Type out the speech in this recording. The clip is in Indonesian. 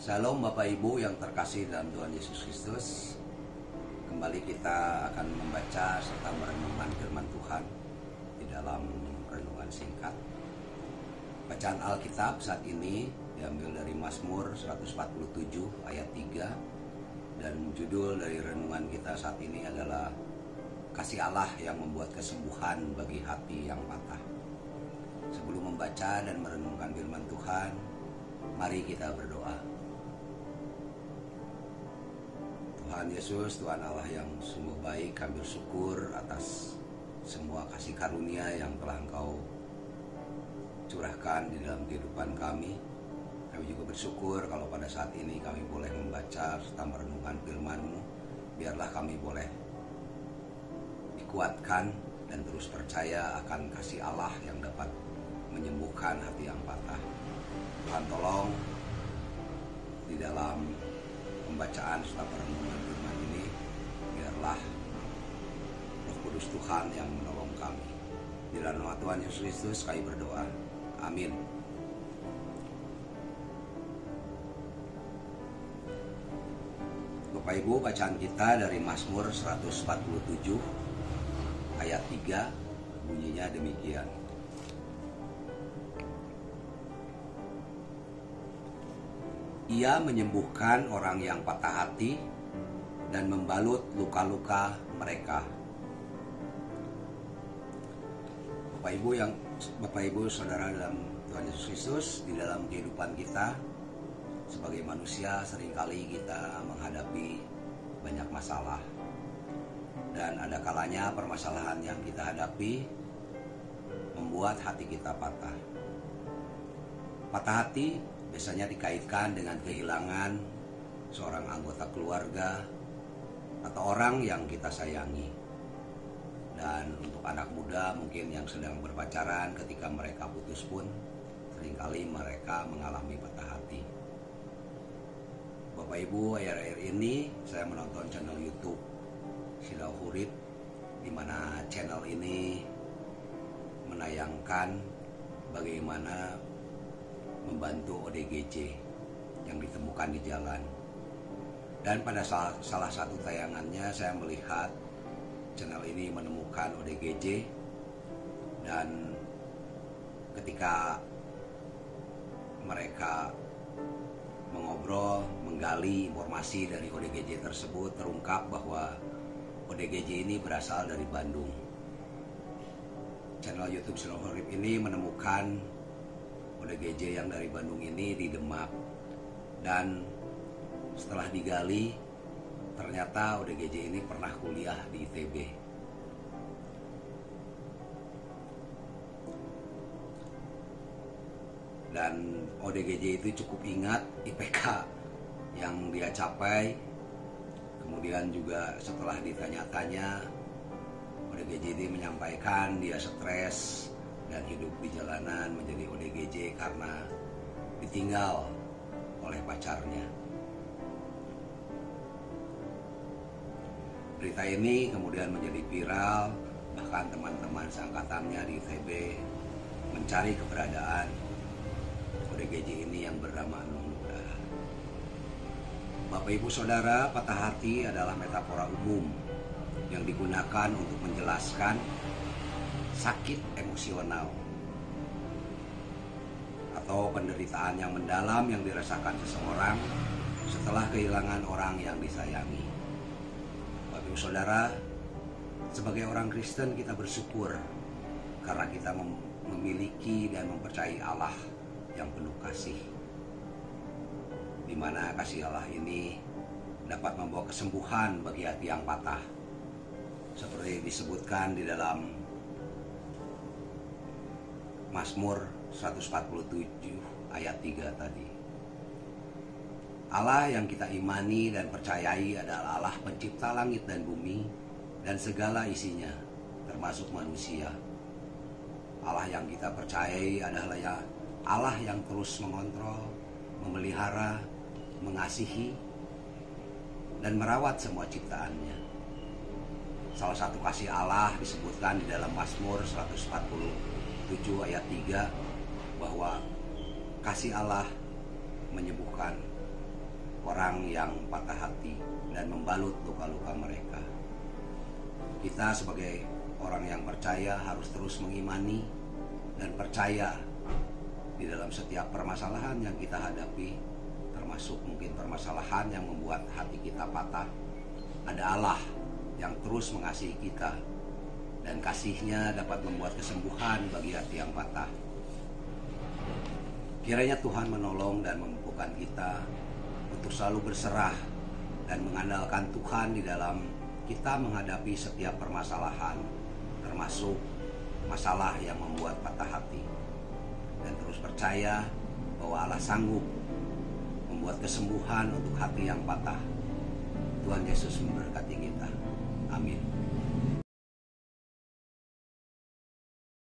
Shalom Bapak Ibu yang terkasih dalam Tuhan Yesus Kristus. Kembali kita akan membaca serta merenungkan firman Tuhan di dalam renungan singkat. Bacaan Alkitab saat ini diambil dari Mazmur 147 ayat 3. Dan judul dari renungan kita saat ini adalah Kasih Allah yang membuat kesembuhan bagi hati yang patah. Sebelum membaca dan merenungkan firman Tuhan, mari kita berdoa. Tuhan Yesus, Tuhan Allah yang sungguh baik, kami bersyukur atas semua kasih karunia yang telah Engkau curahkan di dalam kehidupan kami. Kami juga bersyukur kalau pada saat ini kami boleh membaca serta merenungkan firman-Mu. Biarlah kami boleh dikuatkan dan terus percaya akan kasih Allah yang dapat menyembuhkan hati yang patah. Tuhan tolong di dalam pembacaan serta perenungan firman ini, biarlah Roh Kudus Tuhan yang menolong kami. Di dalam nama Tuhan Yesus Kristus kami berdoa. Amin. Bapak Ibu, bacaan kita dari Mazmur 147 ayat 3 bunyinya demikian. Ia menyembuhkan orang yang patah hati dan membalut luka-luka mereka. Bapak Ibu, Saudara dalam Tuhan Yesus Kristus, di dalam kehidupan kita sebagai manusia seringkali kita menghadapi banyak masalah. Dan ada kalanya permasalahan yang kita hadapi membuat hati kita patah. Patah hati biasanya dikaitkan dengan kehilangan seorang anggota keluarga atau orang yang kita sayangi. Dan untuk anak muda mungkin yang sedang berpacaran, ketika mereka putus pun seringkali mereka mengalami patah hati. Bapak Ibu, akhir-akhir ini saya menonton channel YouTube Silau Hurib, di mana channel ini menayangkan bagaimana membantu ODGJ yang ditemukan di jalan. Dan pada salah satu tayangannya saya melihat channel ini menemukan ODGJ, dan ketika mereka mengobrol, menggali informasi dari ODGJ tersebut, terungkap bahwa ODGJ ini berasal dari Bandung. Channel YouTube Silau Hurib ini menemukan ODGJ yang dari Bandung ini di Demak, dan setelah digali ternyata ODGJ ini pernah kuliah di ITB. Dan ODGJ itu cukup ingat IPK yang dia capai. Kemudian juga setelah ditanya-tanya, ODGJ ini menyampaikan dia stres dan hidup di jalanan menjadi ODGJ karena ditinggal oleh pacarnya. Berita ini kemudian menjadi viral, bahkan teman-teman seangkatannya di ITB mencari keberadaan ODGJ ini yang bernama Nunuda. Bapak Ibu Saudara, patah hati adalah metafora umum yang digunakan untuk menjelaskan sakit emosional atau penderitaan yang mendalam yang dirasakan seseorang setelah kehilangan orang yang disayangi. Bapak Ibu Saudara, sebagai orang Kristen kita bersyukur karena kita memiliki dan mempercayai Allah yang penuh kasih, di mana kasih Allah ini dapat membawa kesembuhan bagi hati yang patah, seperti disebutkan di dalam Mazmur 147 ayat 3 tadi. Allah yang kita imani dan percayai adalah Allah pencipta langit dan bumi dan segala isinya, termasuk manusia. Allah yang kita percayai adalah Allah yang terus mengontrol, memelihara, mengasihi, dan merawat semua ciptaannya. Salah satu kasih Allah disebutkan di dalam Mazmur 147 ayat 3 bahwa kasih Allah menyembuhkan orang yang patah hati dan membalut luka-luka mereka. Kita sebagai orang yang percaya harus terus mengimani dan percaya di dalam setiap permasalahan yang kita hadapi, termasuk mungkin permasalahan yang membuat hati kita patah. Ada Allah yang terus mengasihi kita dan kasih-Nya dapat membuat kesembuhan bagi hati yang patah. Kiranya Tuhan menolong dan memampukan kita untuk selalu berserah dan mengandalkan Tuhan di dalam kita menghadapi setiap permasalahan, termasuk masalah yang membuat patah hati. Dan terus percaya bahwa Allah sanggup membuat kesembuhan untuk hati yang patah. Tuhan Yesus memberkati kita. Amin.